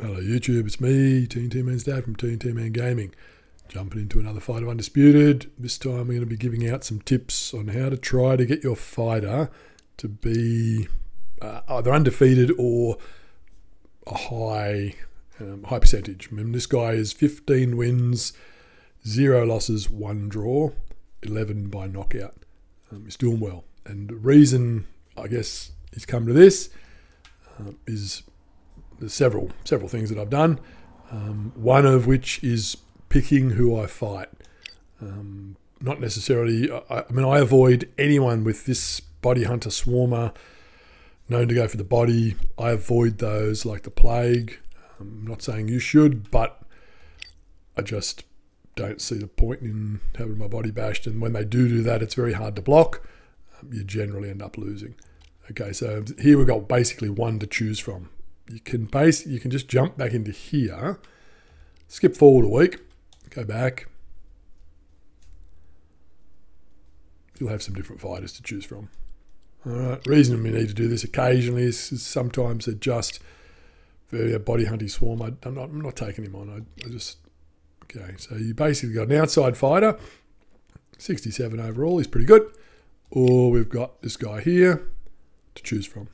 Hello YouTube, it's me, TNT Man's Dad from TNT Man Gaming. Jumping into another fight of Undisputed. This time we're going to be giving out some tips on how to try to get your fighter to be either undefeated or a high percentage. I mean, this guy is 15 wins, 0 losses, 1 draw, 11 by knockout. He's doing well. And the reason, I guess, he's come to this is there's several things that I've done. One of which is picking who I fight. Not necessarily, I mean, I avoid anyone with this body hunter swarmer known to go for the body. I avoid those like the plague. I'm not saying you should, but I just don't see the point in having my body bashed. And when they do that, it's very hard to block. You generally end up losing. Okay, so here we've got basically one to choose from. You can just jump back into here, skip forward a week, go back. You'll have some different fighters to choose from. All right. Reason we need to do this occasionally is sometimes they're just very body hunting swarm. I'm not taking him on. I just okay. So you basically got an outside fighter, 67 overall. He's pretty good. Or we've got this guy here to choose from.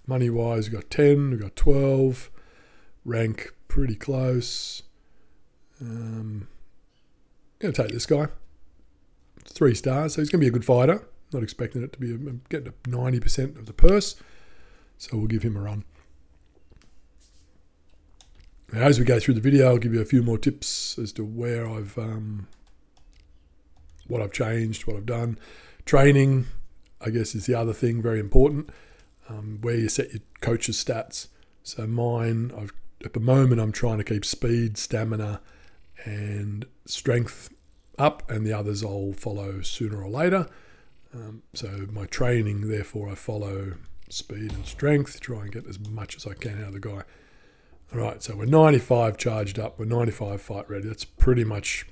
Money wise, we've got 10, we've got 12, rank pretty close. I'm going to take this guy. It's 3 stars, so he's going to be a good fighter. Not expecting it to be getting to 90% of the purse, so we'll give him a run. Now, as we go through the video, I'll give you a few more tips as to where what I've changed, what I've done. Training, I guess, is the other thing, very important. Where you set your coach's stats. So mine, at the moment, I'm trying to keep speed, stamina, and strength up, and the others I'll follow sooner or later. So my training, therefore, I follow speed and strength, try and get as much as I can out of the guy. All right, so we're 95 charged up, we're 95 fight ready. That's pretty much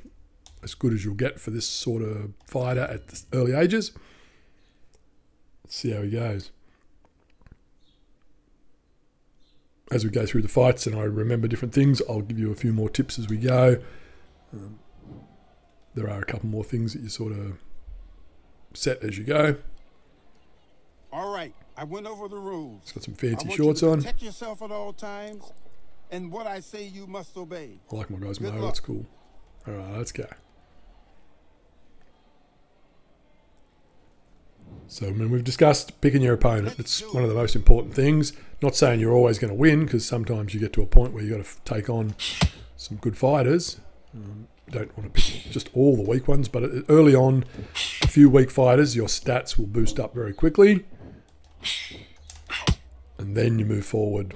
as good as you'll get for this sort of fighter at the early ages. Let's see how he goes. As we go through the fights and I remember different things, I'll give you a few more tips as we go. There are a couple more things that you sort of set as you go. All right, I went over the rules. It's got some fancy shorts on. Protect yourself at all times, and what I say you must obey. I like my guys' mode, that's cool. All right, let's go. So, I mean, we've discussed picking your opponent. It's one of the most important things. Not saying you're always going to win, because sometimes you get to a point where you've got to take on some good fighters. You don't want to pick just all the weak ones, but early on, a few weak fighters, your stats will boost up very quickly. And then you move forward.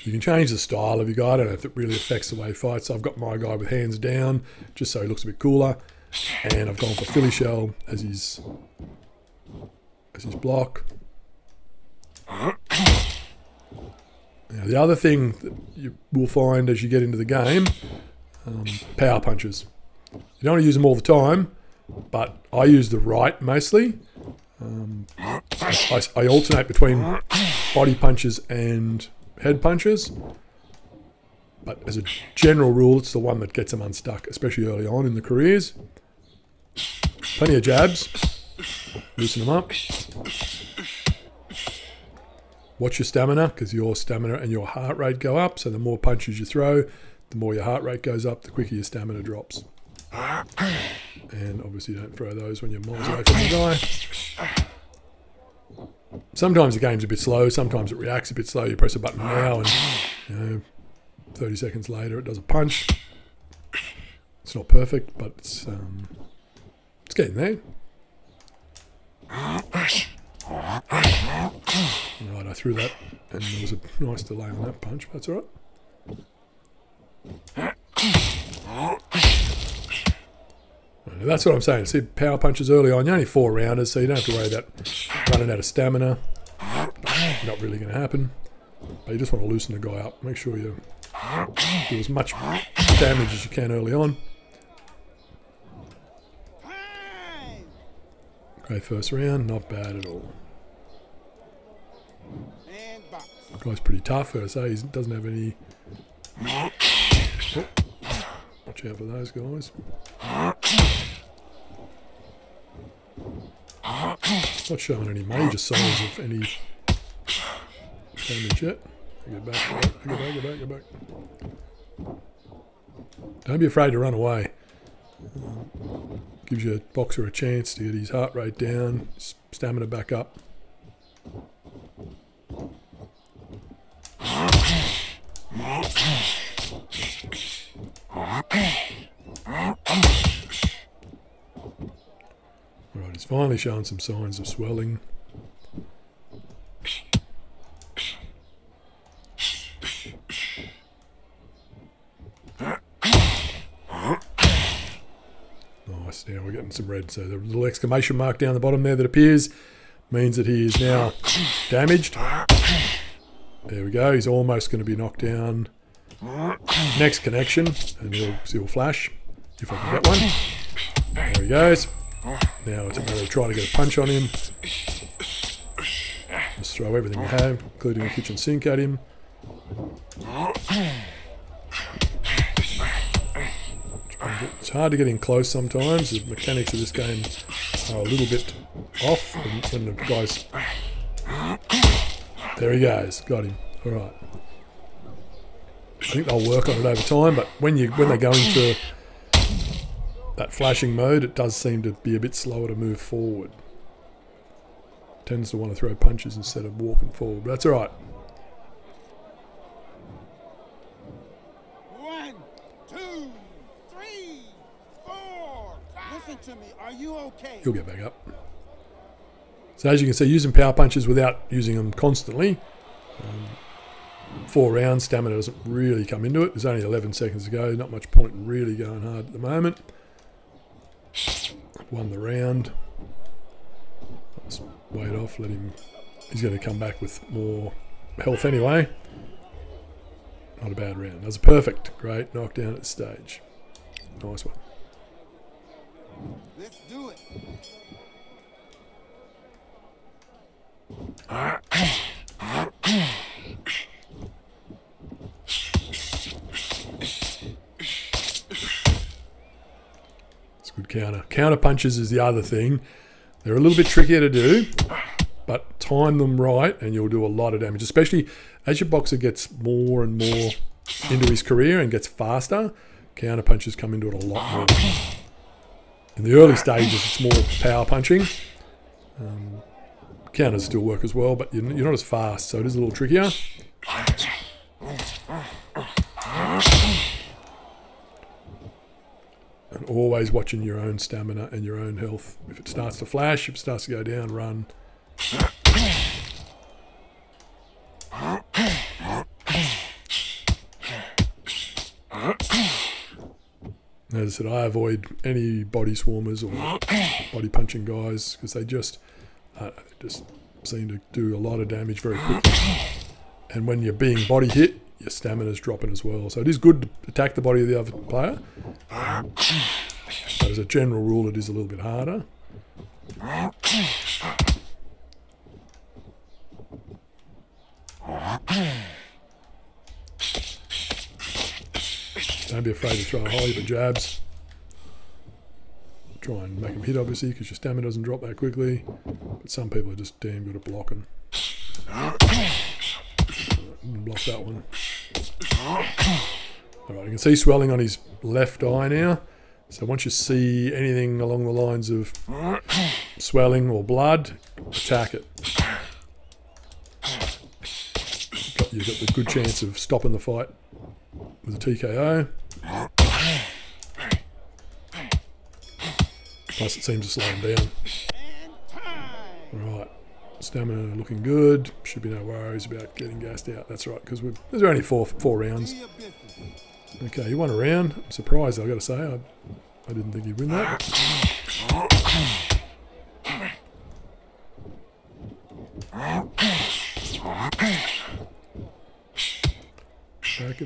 You can change the style of your guy. I don't know if it really affects the way he fights. So I've got my guy with hands down, just so he looks a bit cooler. And I've gone for Philly shell as his block. Now, the other thing that you will find as you get into the game, power punches. You don't want to use them all the time, but I use the right mostly. I alternate between body punches and head punches, but as a general rule, it's the one that gets them unstuck, especially early on in the careers. Plenty of jabs, loosen them up. Watch your stamina, because your stamina and your heart rate go up, so the more punches you throw, the more your heart rate goes up, the quicker your stamina drops. And obviously don't throw those when you're miles away from the guy. Sometimes the game's a bit slow, sometimes it reacts a bit slow. You press a button now and 30 seconds later it does a punch. It's not perfect, but it's getting there. Right, I threw that and there was a nice delay on that punch, but that's alright. That's what I'm saying. See, power punches early on. You're only 4 rounders, so you don't have to worry about running out of stamina. Not really going to happen. But you just want to loosen the guy up. Make sure you do as much damage as you can early on. Okay, first round, not bad at all. And box. Guy's pretty tough, gotta say. He doesn't have any... Oh. Watch out for those guys. Not showing any major signs of any damage yet. Get back, get back. Don't be afraid to run away. Gives your boxer a chance to get his heart rate down, stamina back up. Alright, he's finally showing some signs of swelling. Nice, now we're getting some red. So the little exclamation mark down the bottom there that appears means that he is now damaged. There we go, he's almost going to be knocked down. Next connection, and he'll flash, if I can get one. There he goes. Now it's a matter of trying to get a punch on him. Just throw everything you have, including a kitchen sink at him. It's hard to get in close sometimes. The mechanics of this game are a little bit off when the guy's... There he goes, got him. Alright. I think they'll work on it over time, but when they go into that flashing mode, it does seem to be a bit slower to move forward. Tends to want to throw punches instead of walking forward, but that's alright. 1, 2, 3, 4. Listen to me. Are you okay? He'll get back up. So as you can see, using power punches without using them constantly. 4 rounds, stamina doesn't really come into it. There's only 11 seconds to go. Not much point in really going hard at the moment. Won the round. Let's wait off, let him... He's going to come back with more health anyway. Not a bad round. That was perfect. Great knockdown at the stage. Nice one. Let's do it. It's a good counter. Counter punches is the other thing. They're a little bit trickier to do, but time them right and you'll do a lot of damage, especially as your boxer gets more and more into his career and gets faster. Counter punches come into it a lot more. In the early stages, it's more power punching. Counters still work as well, but you're not as fast, so it is a little trickier. And always watching your own stamina and your own health. If it starts to flash, if it starts to go down, run. As I said, I avoid any body swarmers or body punching guys because they just seem to do a lot of damage very quickly. And when you're being body hit, your stamina's dropping as well. So it is good to attack the body of the other player. But as a general rule, it is a little bit harder. Don't be afraid to throw a whole heap of jabs. Try and make them hit, obviously, because your stamina doesn't drop that quickly. But some people are just damn good at blocking. Block that one. Alright, you can see swelling on his left eye now. So once you see anything along the lines of swelling or blood, attack it. You've got the good chance of stopping the fight with a TKO. Plus it seems to slow him down. Alright, stamina looking good. Should be no worries about getting gassed out. That's right, because there's only four rounds. Okay, you won a round. I'm surprised, I've got to say. I didn't think you'd win that.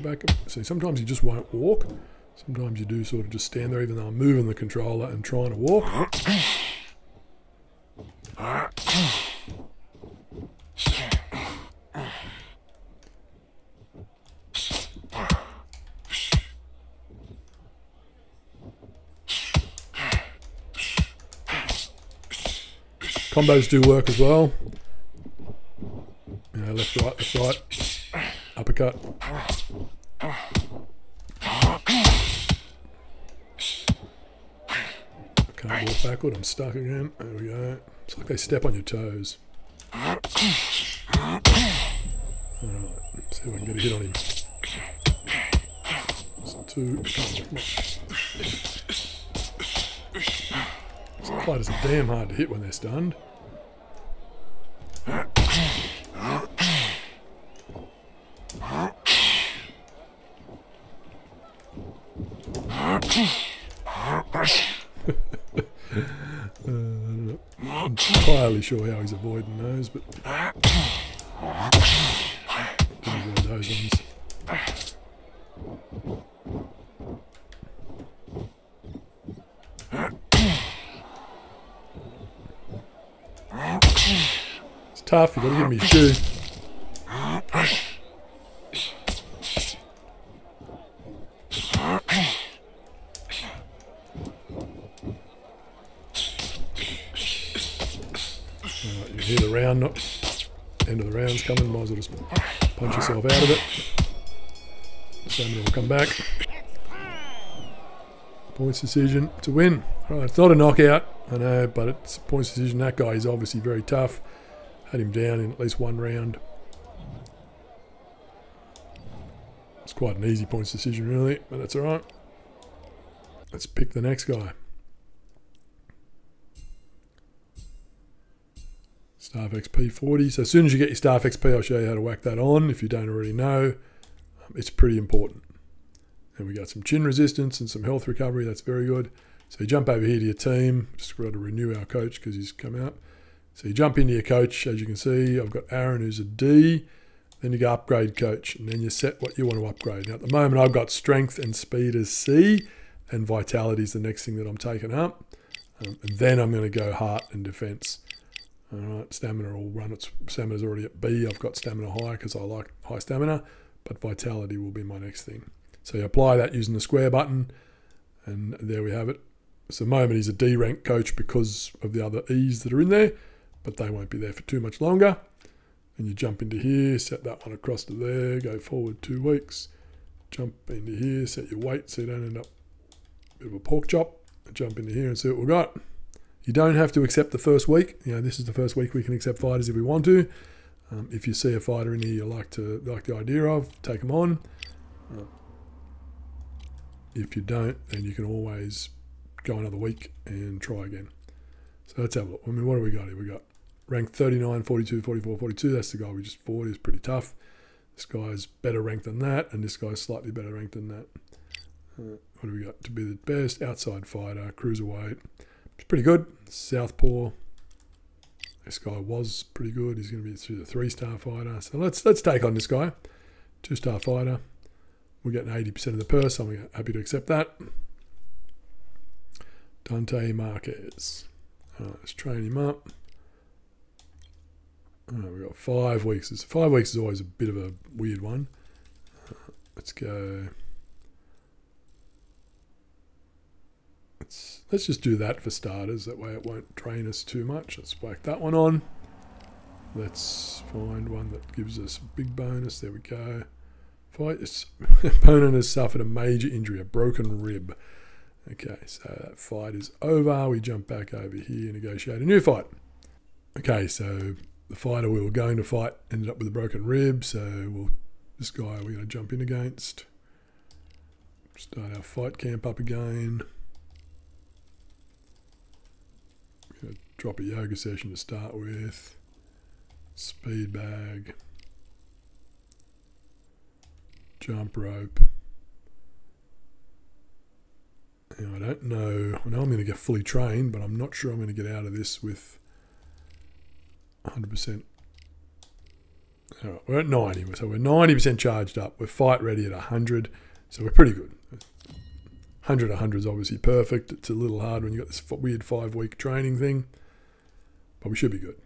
Back up. See, sometimes you just won't walk. Sometimes you do sort of just stand there even though I'm moving the controller and trying to walk. Combos do work as well. You know, left, right, uppercut. I can't walk backward, I'm stuck again. There we go. It's like they step on your toes. Alright, see if I can get a hit on him. That's 2. Fighters are damn hard to hit when they're stunned. I'm not entirely sure how he's avoiding those, but didn't avoid those ones. It's tough, you've got to give me a shoe. You hear the round, end of the round's coming, might as well just punch yourself out of it. Stamina will come back. Points decision to win. Alright, it's not a knockout, I know, but it's a points decision. That guy is obviously very tough. Had him down in at least one round. It's quite an easy points decision really, but that's alright. Let's pick the next guy. Staff XP 40. So as soon as you get your Staff XP, I'll show you how to whack that on if you don't already know. It's pretty important. And we got some chin resistance and some health recovery. That's very good. So you jump over here to your team. Just got to renew our coach because he's come out. So you jump into your coach. As you can see, I've got Aaron who's a D. Then you go upgrade coach. And then you set what you want to upgrade. Now at the moment I've got strength and speed as C. And vitality is the next thing that I'm taking up. And then I'm going to go heart and defense. Alright, stamina will run. Its stamina's already at B. I've got stamina high because I like high stamina. But vitality will be my next thing. So you apply that using the square button. And there we have it. So at the moment he's a D rank coach because of the other E's that are in there. But they won't be there for too much longer. And you jump into here, set that one across to there, go forward 2 weeks. Jump into here, set your weight so you don't end up a bit of a pork chop. Jump into here and see what we've got. You don't have to accept the first week. You know, this is the first week we can accept fighters if we want to. If you see a fighter in here you like the idea of, take them on. If you don't, then you can always go another week and try again. So let's have a look. I mean, what do we got here? We got ranked 39, 42, 44, 42. That's the guy we just fought. He's pretty tough. This guy's better ranked than that, and this guy's slightly better ranked than that. What do we got? To be the best outside fighter, cruiserweight. It's pretty good. Southpaw. This guy was pretty good. He's going to be through the 3-star fighter. So let's take on this guy. 2-star fighter. We're getting 80% of the purse. I'm happy to accept that. Dante Marquez. Let's train him up. We've got 5 weeks. 5 weeks is always a bit of a weird one. Let's go. Let's just do that for starters. That way it won't drain us too much. Let's whack that one on. Let's find one that gives us a big bonus. There we go. Opponent has suffered a major injury, a broken rib. Okay, so that fight is over. We jump back over here, negotiate a new fight. Okay, so the fighter we were going to fight ended up with a broken rib. So this guy we're going to jump in against. Start our fight camp up again. We're going to drop a yoga session to start with. Speed bag. Jump rope. Now, I don't know. I know I'm going to get fully trained, but I'm not sure I'm going to get out of this with 100%. All right, we're at 90, so we're 90% charged up. We're fight ready at 100, so we're pretty good. 100 is obviously perfect. It's a little hard when you've got this weird 5-week training thing, but we should be good.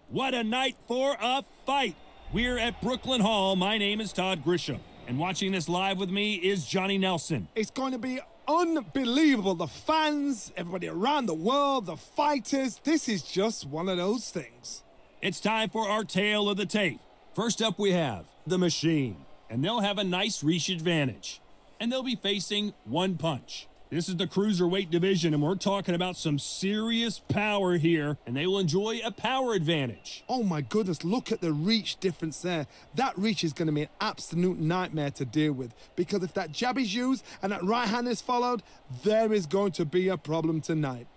What a night for a fight. We're at Brooklyn Hall. My name is Todd Grisham, and watching this live with me is Johnny Nelson. It's going to be unbelievable. The fans, everybody around the world, the fighters. This is just one of those things. It's time for our tale of the tape. First up, we have the Machine, and they'll have a nice reach advantage, and they'll be facing One Punch. This is the cruiserweight division, and we're talking about some serious power here, and they will enjoy a power advantage. Oh my goodness, look at the reach difference there. That reach is going to be an absolute nightmare to deal with, because if that jab is used and that right hand is followed, there is going to be a problem tonight.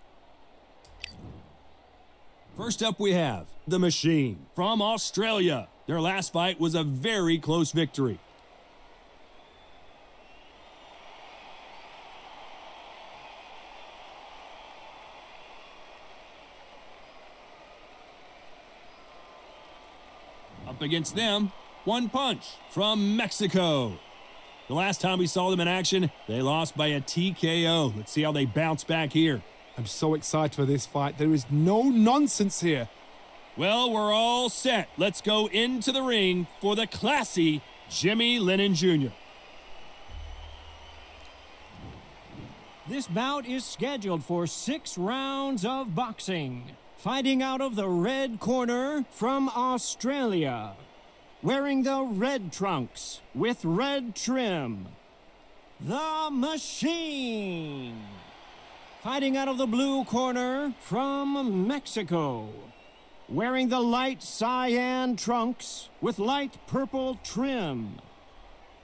First up, we have the Machine from Australia. Their last fight was a very close victory. Up against them, One Punch from Mexico. The last time we saw them in action, they lost by a TKO. Let's see how they bounce back here. I'm so excited for this fight. There is no nonsense here. Well, we're all set. Let's go into the ring for the classy Jimmy Lennon Jr. This bout is scheduled for 6 rounds of boxing. Fighting out of the red corner from Australia, wearing the red trunks with red trim, the Machine. Fighting out of the blue corner from Mexico, wearing the light cyan trunks with light purple trim,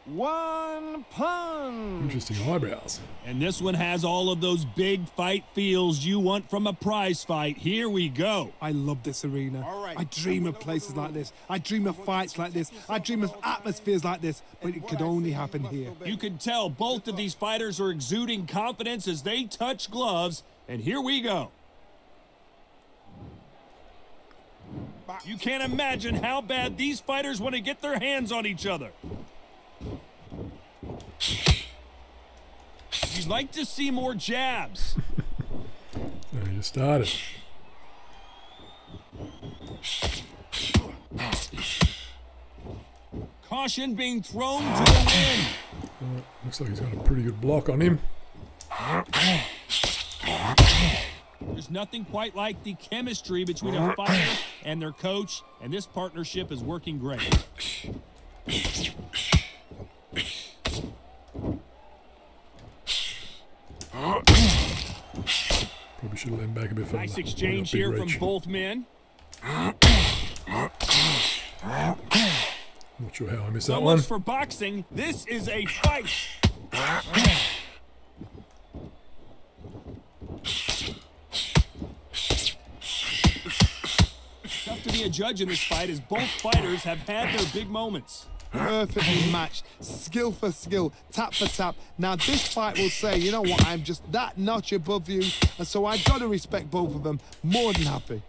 One Punch. Interesting eyebrows. And this one has all of those big fight feels you want from a prize fight. Here we go. I love this arena. All right. I dream of places like this. I dream of fights like this. I dream of atmospheres like this. But it could only happen here. You can tell both of these fighters are exuding confidence as they touch gloves. And here we go. You can't imagine how bad these fighters want to get their hands on each other. You'd like to see more jabs. There you started. Caution being thrown to the wind. Looks like he's got a pretty good block on him. There's nothing quite like the chemistry between a fighter and their coach, and this partnership is working great. Probably should have let him back a bit further. Nice exchange here from both men. Not sure how I missed that So one. much for boxing. This is a fight. Tough to be a judge in this fight as both fighters have had their big moments. Perfectly matched, skill for skill, tap for tap. Now this fight will say, you know what, I'm just that notch above you, and so I've got to respect both of them. More than happy.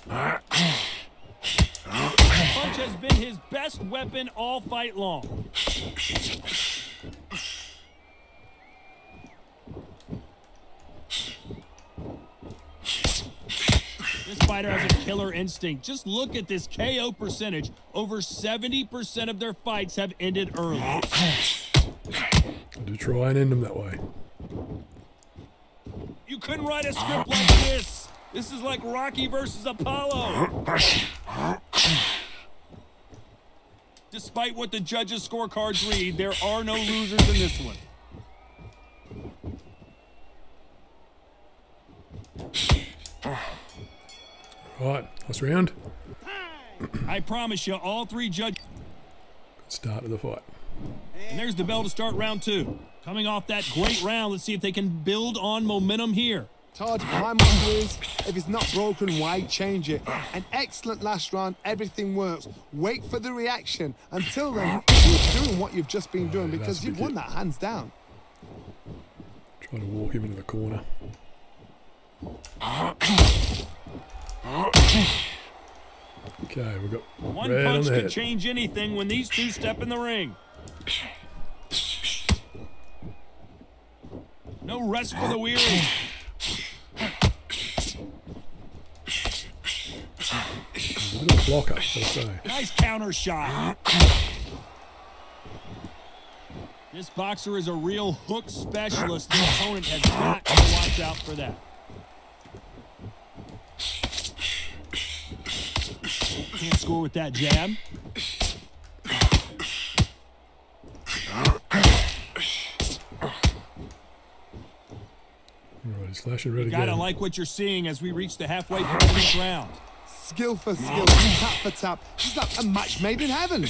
Punch has been his best weapon all fight long. This fighter has a killer instinct. Just look at this KO percentage. Over 70% of their fights have ended early. I do try and end them that way. You couldn't write a script like this. This is like Rocky versus Apollo. Despite what the judges' scorecards read, there are no losers in this one. Right, last round. I promise you, all three judges. Good start of the fight. And there's the bell to start round 2. Coming off that great round, let's see if they can build on momentum here. Todd, my motto is, if it's not broken, why change it? An excellent last round, everything works. Wait for the reaction. Until then, keep doing what you've just been doing, because you've won that hands down. Trying to walk him into the corner. Okay, we've got One red on punch the can head. change anything when these two step in the ring. No rest for the weary. He's a bit of a blocker, I'll say. Nice counter shot. This boxer is a real hook specialist. The opponent has got to watch out for that. Can't score with that jab. All right, he's flashing red again. Gotta like what you're seeing as we reach the halfway point of this round. Skill for skill, tap for tap. It's like a match made in heaven.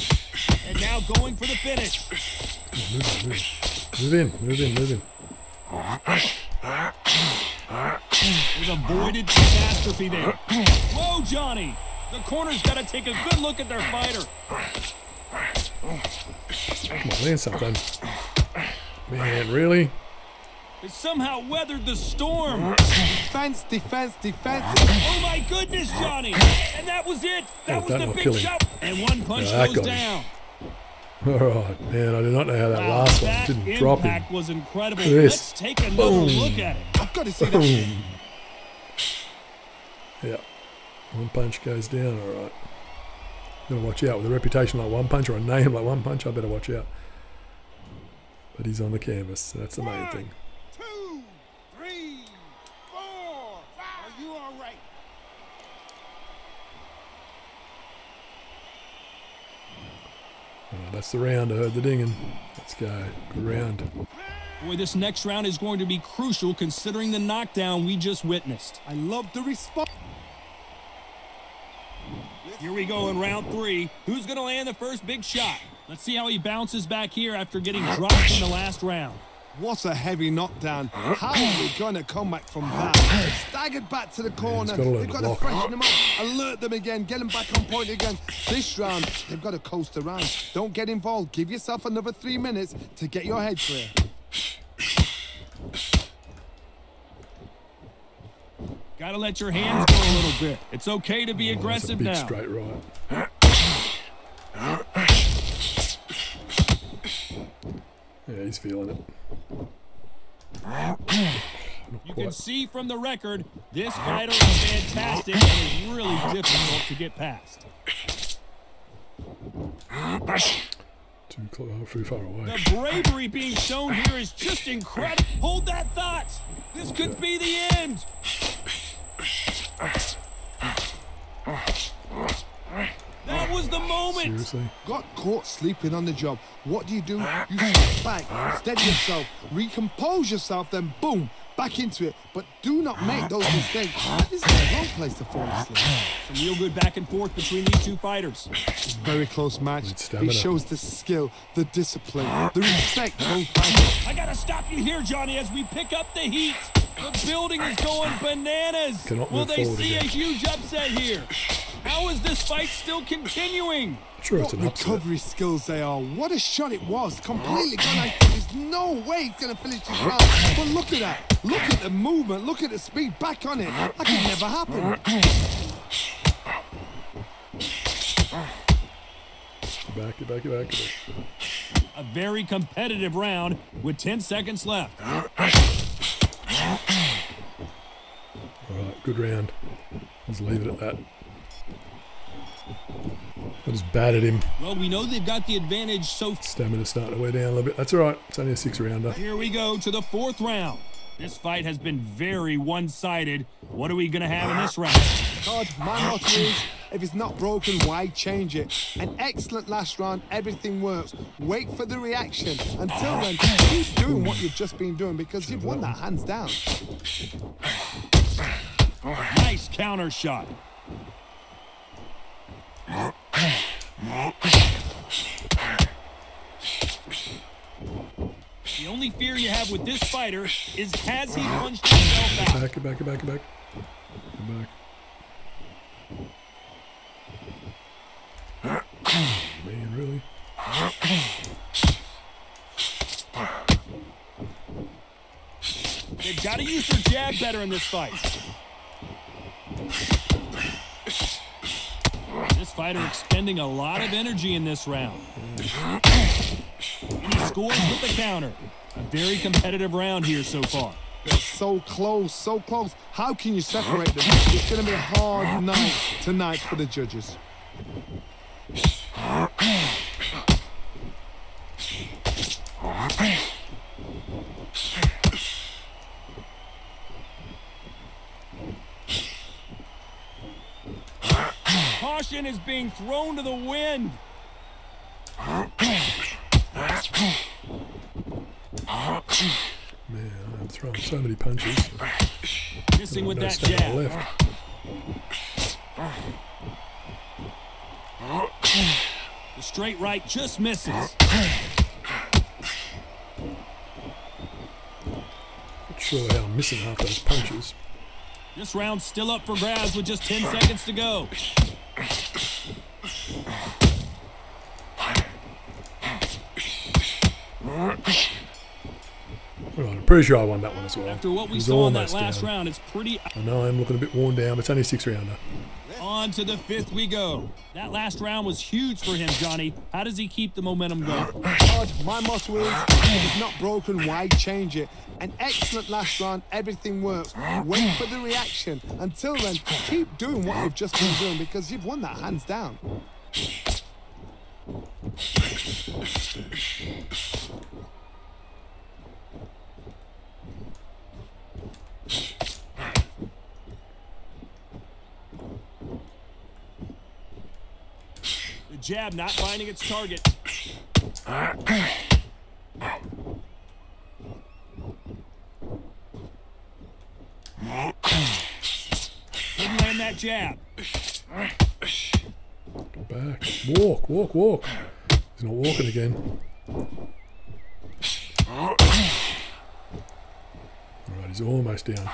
And now going for the finish. Move in. We've avoided catastrophe there. Whoa, Johnny! The corner's got to take a good look at their fighter. Come on, land something. Man, really? They somehow weathered the storm. Defense. Oh my goodness, Johnny! And that was it. That was the big shot. And one punch goes down. All right, man. I do not know how that last one didn't drop him. That impact was incredible. Yes. Let's take another look at it. I've got to see that. Yeah. One punch goes down. All right. Gotta watch out. With a reputation like one punch or a name like one punch, I better watch out. But he's on the canvas, so that's the main thing. 2, 3, 4, 5. Are you all right? That's the round. I heard the dinging. Let's go. Good round. Boy, this next round is going to be crucial considering the knockdown we just witnessed. I love the response. Here we go in round 3. Who's going to land the first big shot? Let's see how he bounces back here after getting dropped in the last round. What a heavy knockdown. How are we going to come back from that? Staggered back to the corner. They've got to freshen them up, alert them again, get them back on point again. This round, they've got to coast around. Don't get involved. Give yourself another 3 minutes to get your head clear. Got to let your hands go a little bit. It's okay to be aggressive big now. Straight right. Yeah, he's feeling it. You can see from the record, this fighter is fantastic and is really difficult to get past. Too far away. The bravery being shown here is just incredible. Hold that thought. This could be the end. That was the moment. Seriously? Got caught sleeping on the job. What do? You step back, steady yourself, recompose yourself, then boom, back into it. But do not make those mistakes. This is the wrong place to fall asleep. Some real good back and forth between these two fighters. Very close match. It shows the skill, the discipline, the respect both fighters. I gotta stop you here, Johnny, as we pick up the heat. The building is going bananas. Will they see a huge upset here? How is this fight still continuing? Sure, what recovery skills they are. What a shot it was. Completely gone. There's no way he's going to finish this round. But look at that. Look at the movement. Look at the speed. Back on it. That could never happen. Back. A very competitive round with 10 seconds left. All right, good round. Let's leave it at that. I just battered him. Well, we know they've got the advantage, so Stamina's starting to wear down a little bit. That's all right. It's only a 6-rounder. Here we go to the 4th round. This fight has been very one-sided. What are we going to have in this round? God, my motto is, if it's not broken, why change it? An excellent last round, everything works. Wait for the reaction. Until then, keep doing what you've just been doing because you've won that hands down. Nice counter shot. The only fear you have with this fighter is has he punched himself out? Back. Man, really? They've got to use their jab better in this fight. This fighter expending a lot of energy in this round. He scores with the counter. A very competitive round here so far. They're so close, so close. How can you separate them? It's going to be a hard night tonight for the judges. caution is being thrown to the wind. Man, I'm throwing so many punches. Missing with that Stay on the jab. left. The straight right just misses. Not sure how I'm missing half those punches. This round's still up for grabs with just 10 seconds to go. All right, I'm pretty sure I won that one as well. After what It we was saw in that almost last down. round, it's pretty... I know I'm looking a bit worn down, but it's only a 6-rounder. On to the 5th we go. That last round was huge for him, Johnny. How does he keep the momentum going? My motto is, if it's not broken, why change it? An excellent last round, everything works. Wait for the reaction. Until then, keep doing what you've just been doing because you've won that hands down. The jab not finding its target. Couldn't land that jab. Go back. Walk, walk, walk. He's not walking again. All right, he's almost down.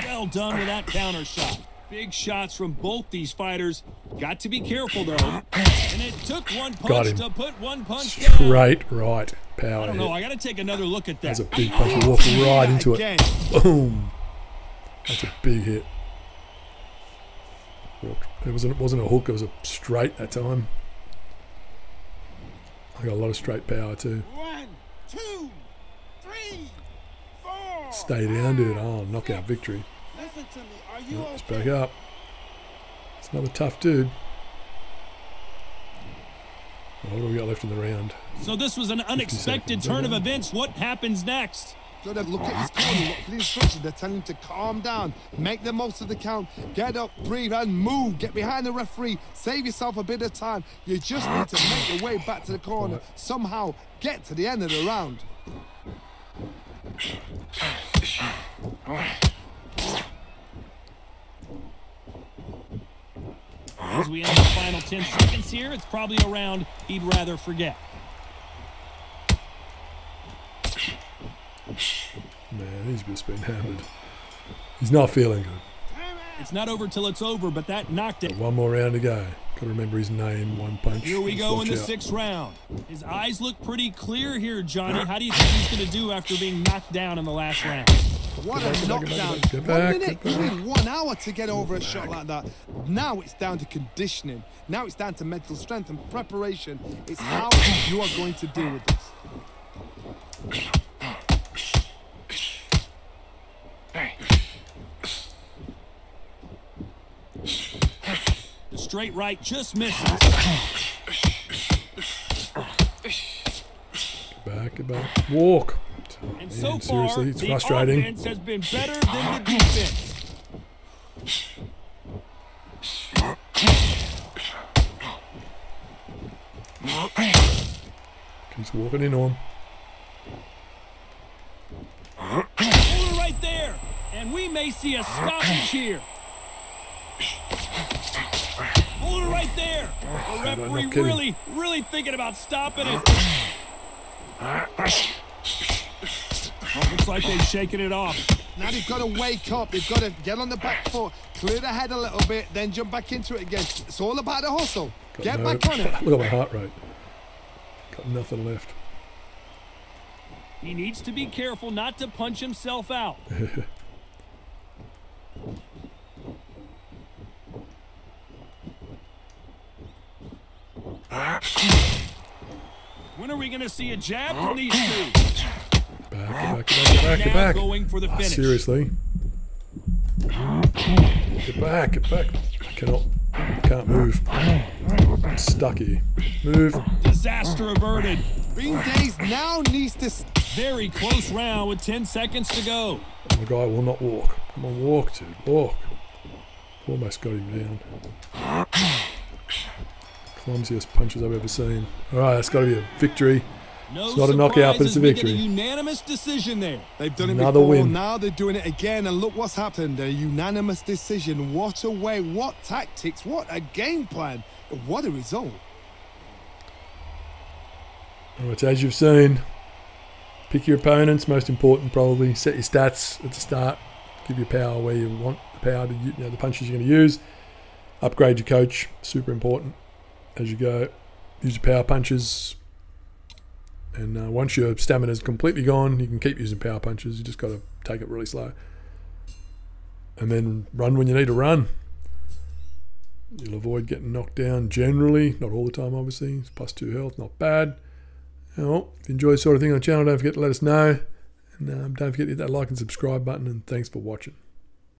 Well done with that counter shot. Big shots from both these fighters. Got to be careful, though. And it took one Got punch him. to put one punch down. Straight right. Power I don't hit. know. I got to take another look at that. That's a big punch. He walked right into it. Again. Boom. That's a big hit. It wasn't a hook. It was a straight that time. I got a lot of straight power too. 1, 2, 3, 4. Stay down, dude. Oh, knockout victory. Listen to me. Are you Oh, it's okay? back up. It's another tough dude. What do we got left in the round? So this was an unexpected seconds, turn of okay. events. What happens next? Got to look at his corner, look for the instructions. They're telling him to calm down, make the most of the count, get up, breathe, and move. Get behind the referee, save yourself a bit of time. You just need to make your way back to the corner. Somehow get to the end of the round. As we enter the final 10 seconds here, it's probably a round he'd rather forget. Man, he's just been hammered. He's not feeling good. It's not over till it's over, but that knocked it. One more round to go. Got to remember his name. One punch. Here we go in the Watch out. 6th round. His eyes look pretty clear here, Johnny. How do you think he's going to do after being knocked down in the last round? What Get a back, knockdown. get back, 1 minute, get back. you need 1 hour to get over a shot like that. Now it's down to conditioning. Now it's down to mental strength and preparation. It's how you are going to deal with this. The straight right just misses. Get back. Walk. And Man, so far, seriously, it's the frustrating. offense has been better than the defense. Keeps walking in on him. Hold it right there. And we may see a stoppage here. Hold it right there. The referee kidding. really thinking about stopping it. Looks like they're shaking it off. Now they've got to wake up. They've got to get on the back foot, clear the head a little bit, then jump back into it again. It's all about the hustle. Get back on it. Look at my heart rate. Got nothing left. He needs to be careful not to punch himself out. When are we going to see a jab from these two? Get Now back. going for the Oh, finish. seriously. Get back. I can't move. I'm stuck here. Move. Disaster averted. Bean Days now needs to... Very close round with 10 seconds to go. My guy will not walk. Come on, walk, dude. Walk. Almost got him down. Clumsiest punches I've ever seen. All right, that's got to be a victory. It's not a knockout, but it's a victory. We get a unanimous decision there. They've done it Another before, win. now they're doing it again, and look what's happened. A unanimous decision. What a way, what tactics, what a game plan, what a result. All right, so as you've seen, pick your opponents, most important probably. Set your stats at the start. Give your power where you want the power to, the punches you're going to use. Upgrade your coach, super important as you go. Use your power punches. And once your stamina is completely gone, you can keep using power punches. You just got to take it really slow. And then run when you need to run. You'll avoid getting knocked down generally. Not all the time, obviously. It's +2 health, not bad. Well, if you enjoy this sort of thing on the channel, don't forget to let us know. And don't forget to hit that like and subscribe button. And thanks for watching.